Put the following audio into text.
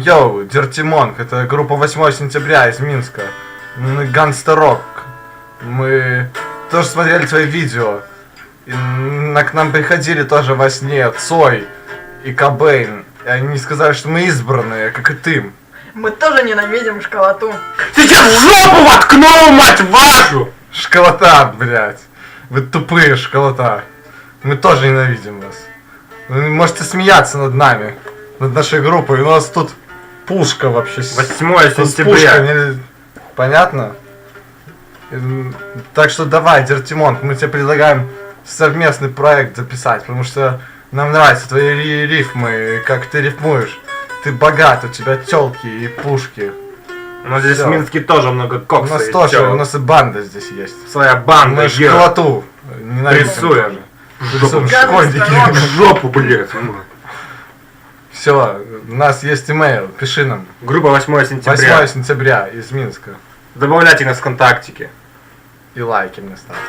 Йоу, Dirty Monk, это группа 8 сентября из Минска. Gangsta Rock. Мы тоже смотрели твои видео. И к нам приходили тоже во сне Цой и Кобейн. И они сказали, что мы избранные, как и ты. Мы тоже ненавидим школоту. Сейчас в жопу воткнул, мать вашу! Школота, блядь. Вы тупые школота. Мы тоже ненавидим вас. Вы можете смеяться над нами, над нашей группой. У нас тут пушка вообще. 8 тут сентября. Пушка, понятно? Так что давай, Dirty Monk, мы тебе предлагаем совместный проект записать, потому что нам нравятся твои рифмы, как ты рифмуешь. Ты богат, у тебя тёлки и пушки. У нас здесь Всё. в Минске тоже много кокса. У нас есть, тоже, чё? у нас и банда здесь есть. Своя банда, Мы школоту ненавидим Рисуем. тоже. Рисуем Гадость, школьники. дорога. В жопу, блядь. Все, у нас есть имейл, пиши нам. Группа 8 сентября. 8 сентября из Минска. Добавляйте нас в ВКонтактике. И лайки мне ставьте.